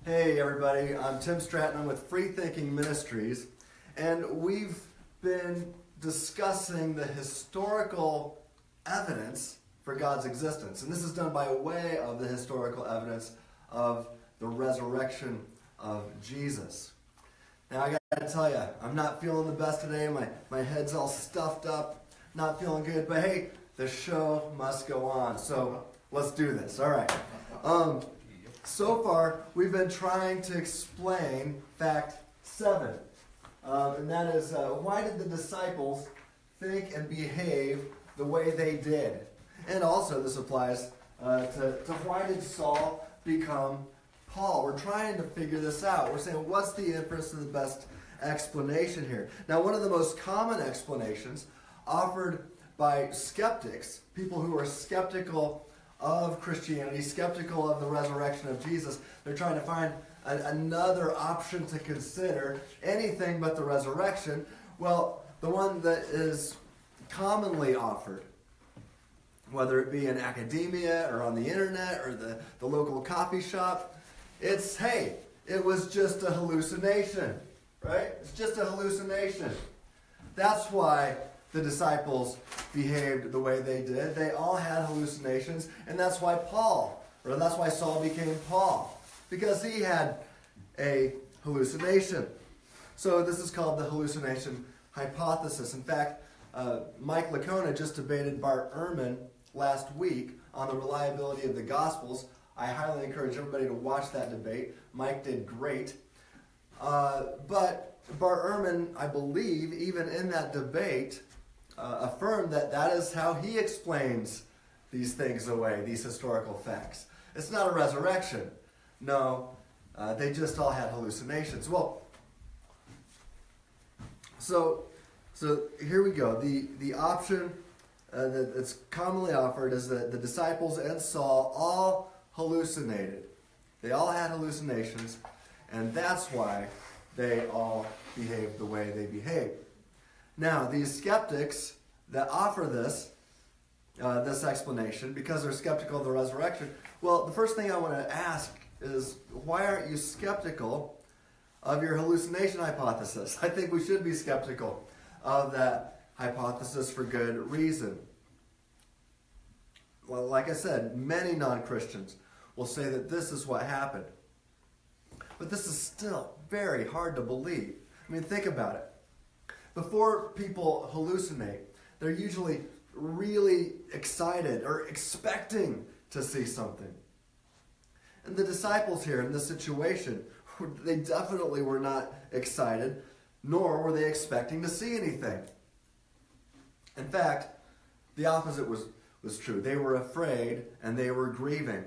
Hey everybody, I'm Tim Stratton. I'm with Freethinking Ministries, and we've been discussing the historical evidence for God's existence. And this is done by way of the historical evidence of the resurrection of Jesus. Now I gotta tell you, I'm not feeling the best today. My head's all stuffed up, not feeling good, but hey, the show must go on. So let's do this. All right. So far, we've been trying to explain fact 7. And that is, why did the disciples think and behave the way they did? And also, this applies to why did Saul become Paul? We're trying to figure this out. We're saying, what's the inference and the best explanation here? Now, one of the most common explanations offered by skeptics, people who are skeptical of Christianity, skeptical of the resurrection of Jesus, they're trying to find another option to consider, anything but the resurrection. Well, the one that is commonly offered, whether it be in academia or on the internet or the local coffee shop, it's, hey, it was just a hallucination, right? It's just a hallucination. That's why the disciples behaved the way they did. They all had hallucinations, and that's why Saul became Paul, because he had a hallucination. So this is called the hallucination hypothesis. In fact, Mike Licona just debated Bart Ehrman last week on the reliability of the Gospels. I highly encourage everybody to watch that debate. Mike did great. But Bart Ehrman, I believe, even in that debate, affirmed that is how he explains these things away, these historical facts. It's not a resurrection. No, they just all had hallucinations. Well, so here we go. The option that's commonly offered is that the disciples and Saul all hallucinated. They all had hallucinations, and that's why they all behaved the way they behaved. Now, these skeptics that offer this explanation, because they're skeptical of the resurrection, well, the first thing I want to ask is, why aren't you skeptical of your hallucination hypothesis? I think we should be skeptical of that hypothesis for good reason. Well, like I said, many non-Christians will say that this is what happened. But this is still very hard to believe. I mean, think about it. Before people hallucinate, they're usually really excited or expecting to see something. And the disciples here in this situation, they definitely were not excited, nor were they expecting to see anything. In fact, the opposite was true. They were afraid and they were grieving.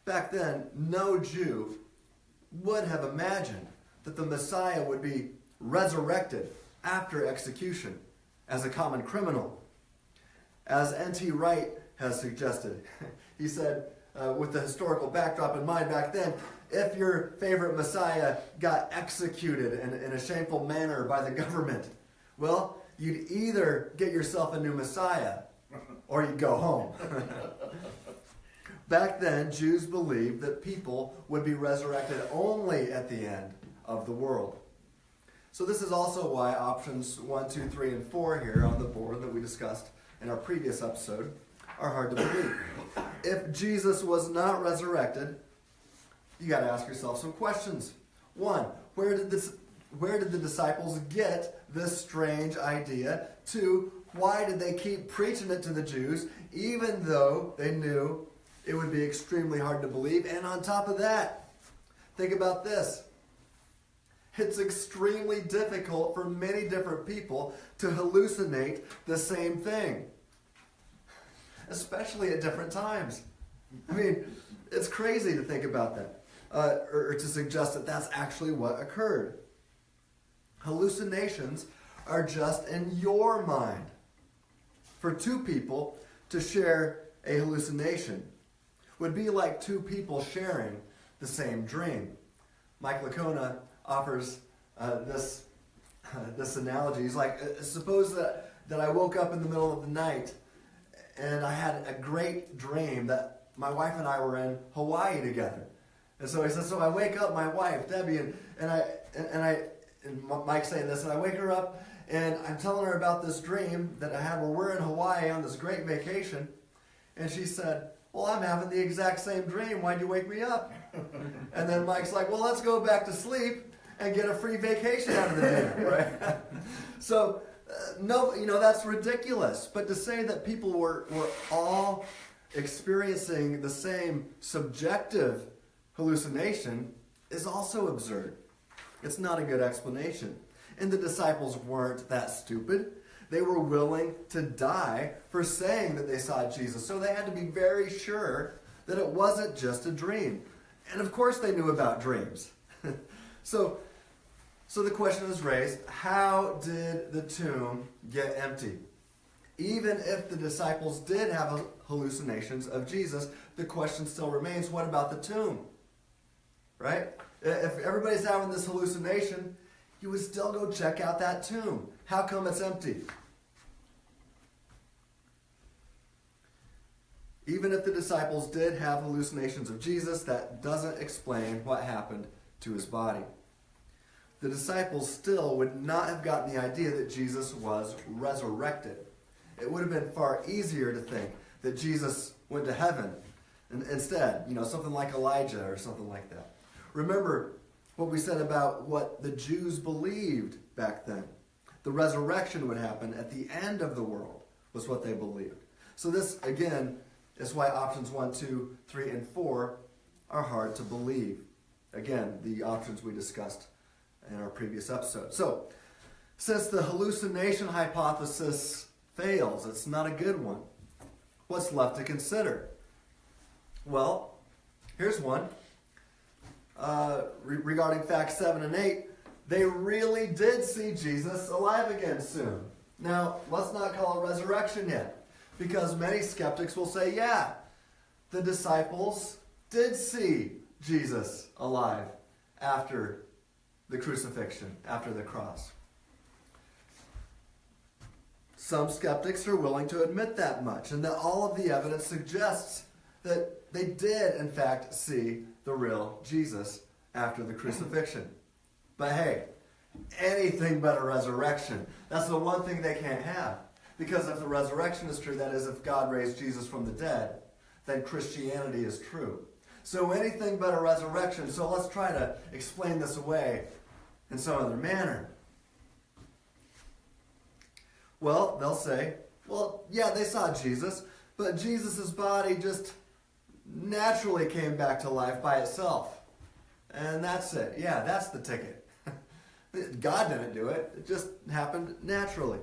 Back then, no Jew would have imagined that the Messiah would be resurrected after execution as a common criminal. As N.T. Wright has suggested, he said, with the historical backdrop in mind back then, if your favorite Messiah got executed in a shameful manner by the government, well, you'd either get yourself a new Messiah or you'd go home. Back then, Jews believed that people would be resurrected only at the end of the world. So this is also why options 1, 2, 3, and 4 here on the board that we discussed in our previous episode are hard to believe. If Jesus was not resurrected, you got to ask yourself some questions. 1, where did the disciples get this strange idea? 2, why did they keep preaching it to the Jews even though they knew it would be extremely hard to believe? And on top of that, think about this. It's extremely difficult for many different people to hallucinate the same thing, especially at different times. I mean, it's crazy to think about that, or to suggest that that's actually what occurred. Hallucinations are just in your mind. For two people to share a hallucination would be like two people sharing the same dream. Mike Licona offers this analogy. He's like, suppose that I woke up in the middle of the night and I had a great dream that my wife and I were in Hawaii together. And so he says, so I wake up my wife, Debbie, and Mike's saying this, and I wake her up, and I'm telling her about this dream that I had where we're in Hawaii on this great vacation. And she said, well, I'm having the exact same dream. Why'd you wake me up? And then Mike's like, well, let's go back to sleep and get a free vacation out of the dream, right? So, no, that's ridiculous. But to say that people were all experiencing the same subjective hallucination is also absurd. It's not a good explanation. And the disciples weren't that stupid. They were willing to die for saying that they saw Jesus. So they had to be very sure that it wasn't just a dream. And of course they knew about dreams. So the question is raised, how did the tomb get empty? Even if the disciples did have hallucinations of Jesus, the question still remains, what about the tomb? Right? If everybody's having this hallucination, you would still go check out that tomb. How come it's empty? Even if the disciples did have hallucinations of Jesus, that doesn't explain what happened to his body. The disciples still would not have gotten the idea that Jesus was resurrected. It would have been far easier to think that Jesus went to heaven instead, something like Elijah or something like that. Remember what we said about what the Jews believed back then. The resurrection would happen at the end of the world, was what they believed. So this, again, is why options 1, 2, 3, and 4 are hard to believe. Again, the options we discussed in our previous episode. So, since the hallucination hypothesis fails, it's not a good one, what's left to consider? Well, here's one. Regarding facts 7 and 8, they really did see Jesus alive again soon. Now, let's not call it resurrection yet, because many skeptics will say, yeah, the disciples did see Jesus alive after the crucifixion, after the cross. Some skeptics are willing to admit that much, and that all of the evidence suggests that they did, in fact, see the real Jesus after the crucifixion. But hey, anything but a resurrection. That's the one thing they can't have. Because if the resurrection is true, that is, if God raised Jesus from the dead, then Christianity is true. So anything but a resurrection. So let's try to explain this away in some other manner. Well, they'll say, well, yeah, they saw Jesus, but Jesus' body just naturally came back to life by itself. And that's it. Yeah, that's the ticket. God didn't do it. It just happened naturally.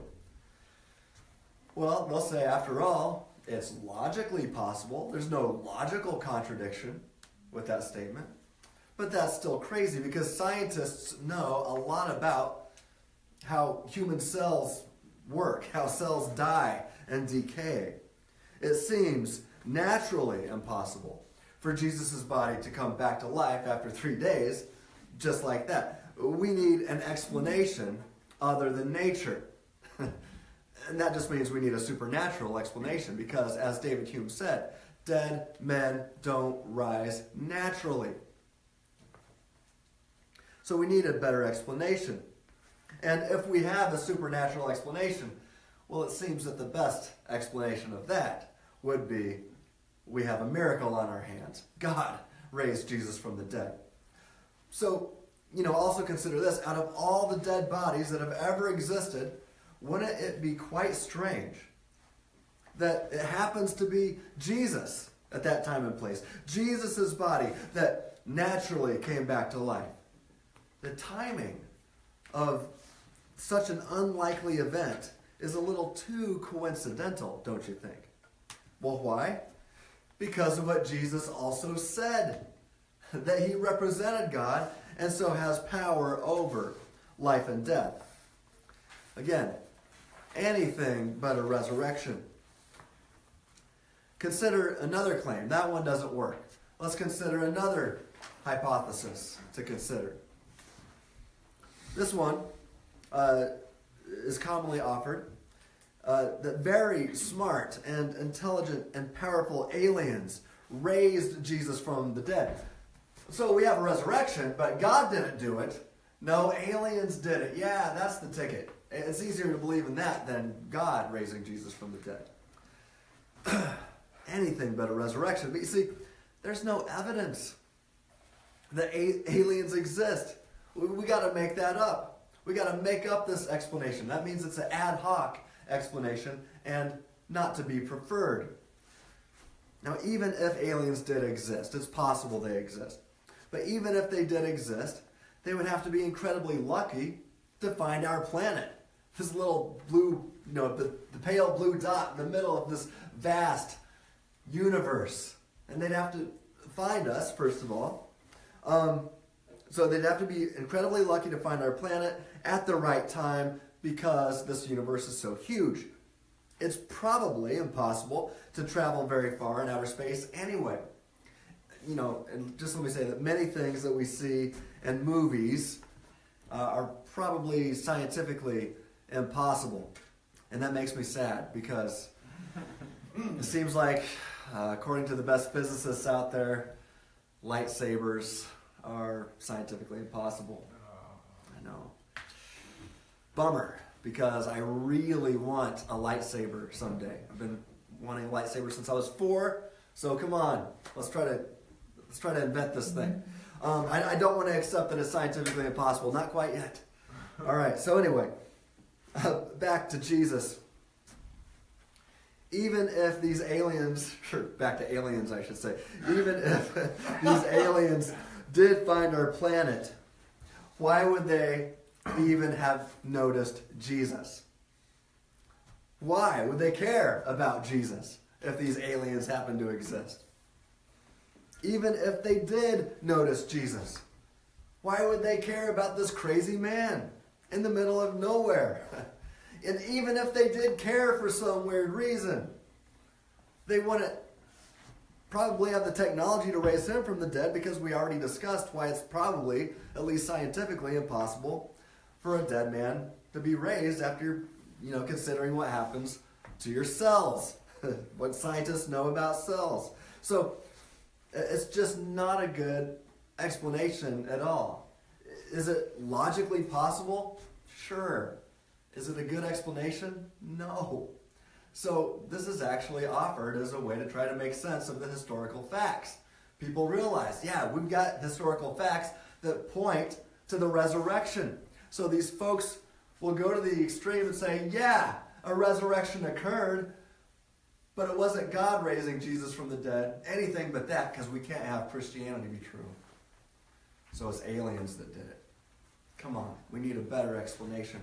Well, they'll say, after all, it's logically possible. There's no logical contradiction with that statement. But that's still crazy because scientists know a lot about how human cells work, how cells die and decay. It seems naturally impossible for Jesus' body to come back to life after 3 days, just like that. We need an explanation other than nature. And that just means we need a supernatural explanation because, as David Hume said, dead men don't rise naturally. So we need a better explanation. And if we have a supernatural explanation, well, it seems that the best explanation of that would be we have a miracle on our hands. God raised Jesus from the dead. So, also consider this. Out of all the dead bodies that have ever existed, wouldn't it be quite strange that it happens to be Jesus at that time and place? Jesus' body that naturally came back to life. The timing of such an unlikely event is a little too coincidental, don't you think? Well, why? Because of what Jesus also said, that he represented God and so has power over life and death. Again, anything but a resurrection. Consider another claim. That one doesn't work. Let's consider another hypothesis to consider. This one is commonly offered, that very smart and intelligent and powerful aliens raised Jesus from the dead. So we have a resurrection, but God didn't do it. No, aliens did it. Yeah, that's the ticket. It's easier to believe in that than God raising Jesus from the dead. Anything but a resurrection. But you see, there's no evidence that aliens exist. We got to make that up. We got to make up this explanation. That means it's an ad hoc explanation and not to be preferred. Now, even if aliens did exist, it's possible they exist. But even if they did exist, they would have to be incredibly lucky to find our planet. This little blue, the pale blue dot in the middle of this vast universe. And they'd have to find us, first of all. So they'd have to be incredibly lucky to find our planet at the right time because this universe is so huge. It's probably impossible to travel very far in outer space anyway. And just let me say that many things that we see in movies are probably scientifically impossible. And that makes me sad because it seems like, according to the best physicists out there, lightsabers are scientifically impossible. I know. Bummer, because I really want a lightsaber someday. I've been wanting a lightsaber since I was 4, so come on, let's try to invent this thing. I don't want to accept that it's scientifically impossible, not quite yet. All right, so anyway, back to Jesus. Even if these aliens, back to aliens I should say, even if these aliens did find our planet, why would they even have noticed Jesus? Why would they care about Jesus if these aliens happen to exist? Even if they did notice Jesus, why would they care about this crazy man in the middle of nowhere? And even if they did care for some weird reason, they wouldn't probably have the technology to raise him from the dead, because we already discussed why it's probably, at least scientifically, impossible for a dead man to be raised after, considering what happens to your cells, what scientists know about cells. So it's just not a good explanation at all. Is it logically possible? Sure. Is it a good explanation? No. So this is actually offered as a way to try to make sense of the historical facts. People realize, we've got historical facts that point to the resurrection. So these folks will go to the extreme and say, a resurrection occurred, but it wasn't God raising Jesus from the dead. Anything but that, because we can't have Christianity be true. So it's aliens that did it. Come on, we need a better explanation.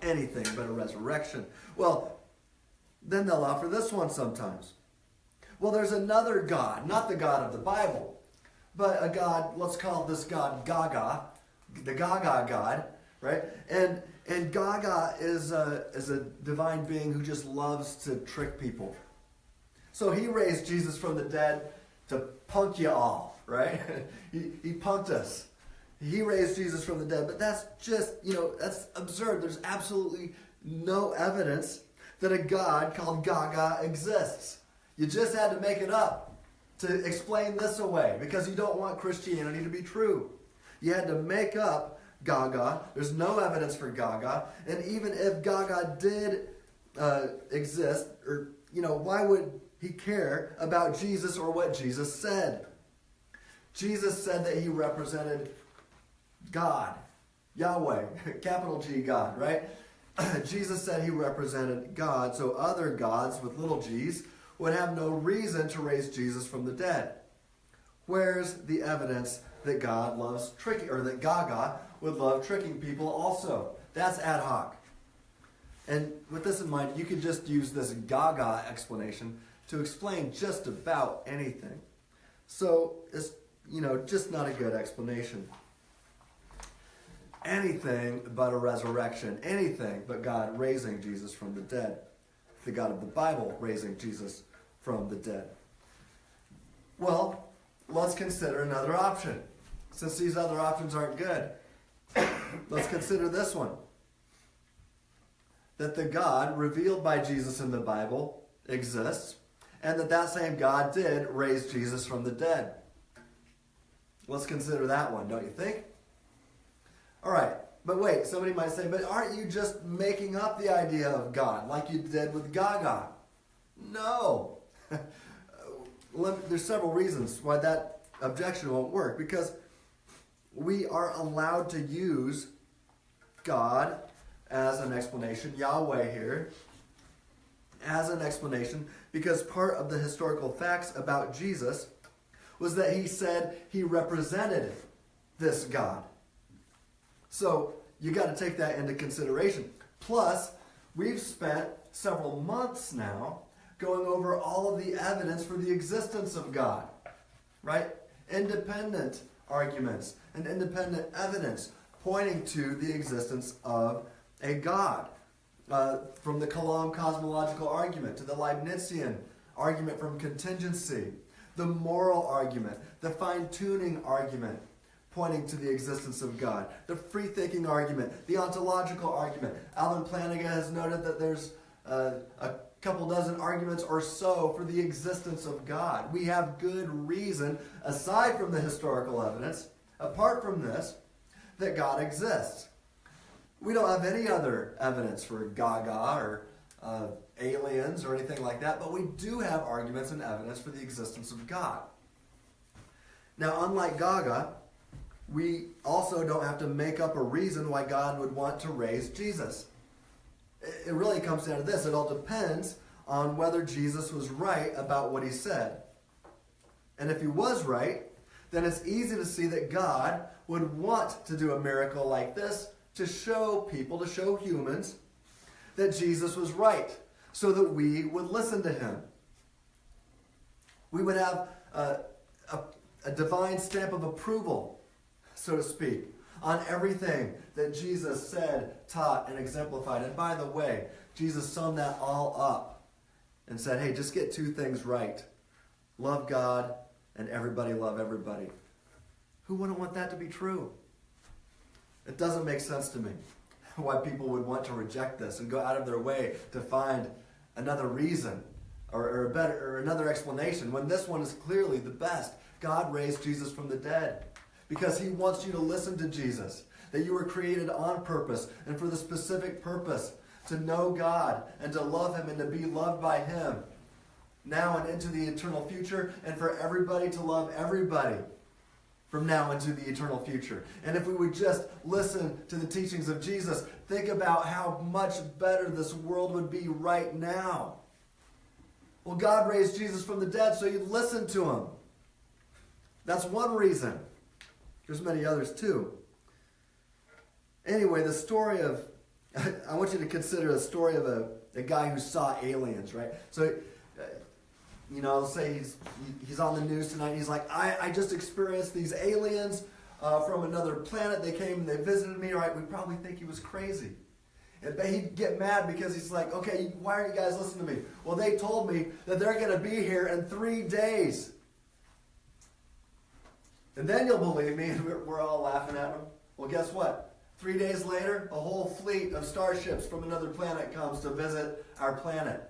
Anything but a resurrection. Well, then they'll offer this one sometimes. Well, there's another God, not the God of the Bible, but a God, let's call this God Gaga, the Gaga God, right? And Gaga is a divine being who just loves to trick people. So he raised Jesus from the dead to punk you all, right? He punked us. He raised Jesus from the dead, but that's just, that's absurd. There's absolutely no evidence that a God called Gaga exists. You just had to make it up to explain this away because you don't want Christianity to be true. You had to make up Gaga. There's no evidence for Gaga. And even if Gaga did exist, or, why would he care about Jesus or what Jesus said? Jesus said that he represented God, Yahweh, capital G God, right? Jesus said he represented God, so other gods with little g's would have no reason to raise Jesus from the dead. Where's the evidence that God loves tricking, or that Gaga would love tricking people also? That's ad hoc. And with this in mind, you could just use this Gaga explanation to explain just about anything. So it's, just not a good explanation. Anything but a resurrection. Anything but God raising Jesus from the dead. The God of the Bible raising Jesus from the dead. Well, let's consider another option. Since these other options aren't good, let's consider this one. That the God revealed by Jesus in the Bible exists, and that same God did raise Jesus from the dead. Let's consider that one, don't you think? All right, but wait, somebody might say, but aren't you just making up the idea of God like you did with Gaga? No. There's several reasons why that objection won't work, because we are allowed to use God as an explanation, Yahweh here, as an explanation, because part of the historical facts about Jesus was that he said he represented this God. So you got to take that into consideration. Plus, we've spent several months now going over all of the evidence for the existence of God, right? Independent arguments and independent evidence pointing to the existence of a God. From the Kalam cosmological argument to the Leibnizian argument from contingency, the moral argument, the fine-tuning argument pointing to the existence of God, the free-thinking argument, the ontological argument. Alan Planiga has noted that there's a couple dozen arguments or so for the existence of God. We have good reason, aside from the historical evidence, apart from this, that God exists. We don't have any other evidence for Gaga or aliens or anything like that, but we do have arguments and evidence for the existence of God. Now, unlike Gaga, we also don't have to make up a reason why God would want to raise Jesus. It really comes down to this. It all depends on whether Jesus was right about what he said. And if he was right, then it's easy to see that God would want to do a miracle like this to show people, to show humans, that Jesus was right, so that we would listen to him. We would have a divine stamp of approval, so to speak, on everything that Jesus said, taught, and exemplified. And by the way, Jesus summed that all up and said, hey, just get two things right. Love God and everybody love everybody. Who wouldn't want that to be true? It doesn't make sense to me why people would want to reject this and go out of their way to find another reason or another explanation when this one is clearly the best. God raised Jesus from the dead because he wants you to listen to Jesus, that you were created on purpose and for the specific purpose to know God and to love him and to be loved by him now and into the eternal future, and for everybody to love everybody from now into the eternal future. And if we would just listen to the teachings of Jesus, think about how much better this world would be right now. Well, God raised Jesus from the dead, so you'd listen to him. That's one reason. There's many others too. Anyway, the story of, I want you to consider the story of a guy who saw aliens, right? So, let's say he's on the news tonight and he's like, I just experienced these aliens from another planet. They came and they visited me, right? We probably think he was crazy. But he'd get mad because he's like, okay, why aren't you guys listening to me? Well, they told me that they're going to be here in 3 days. And then you'll believe me, and we're all laughing at him. Well, guess what? 3 days later, a whole fleet of starships from another planet comes to visit our planet.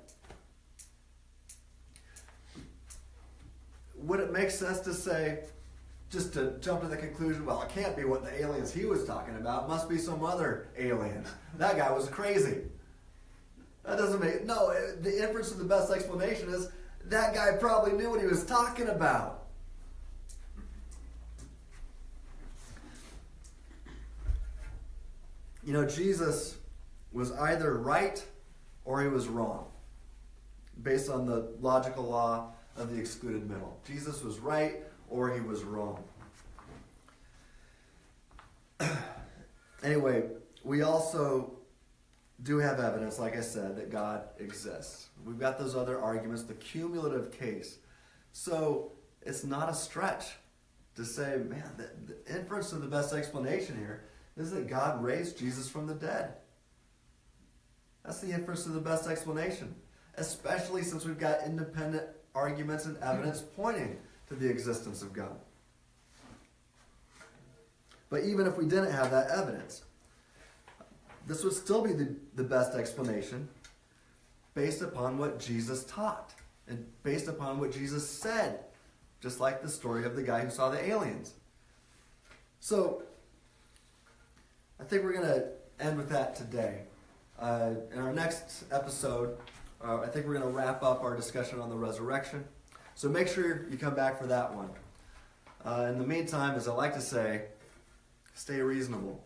Would it make sense to say, just to jump to the conclusion, well, it can't be what the aliens he was talking about. It must be some other alien. That guy was crazy. That doesn't make... No, the inference of the best explanation is that guy probably knew what he was talking about. Jesus was either right or he was wrong, based on the logical law of the excluded middle. Jesus was right or he was wrong. Anyway, we also do have evidence, like I said, that God exists. We've got those other arguments, the cumulative case. So it's not a stretch to say, man, the inference of the best explanation here is that God raised Jesus from the dead. That's the inference of the best explanation, especially since we've got independent arguments and evidence pointing to the existence of God. But even if we didn't have that evidence, this would still be the best explanation based upon what Jesus taught and based upon what Jesus said, just like the story of the guy who saw the aliens. So, I think we're going to end with that today. In our next episode, I think we're going to wrap up our discussion on the resurrection. So make sure you come back for that one. In the meantime, as I like to say, stay reasonable.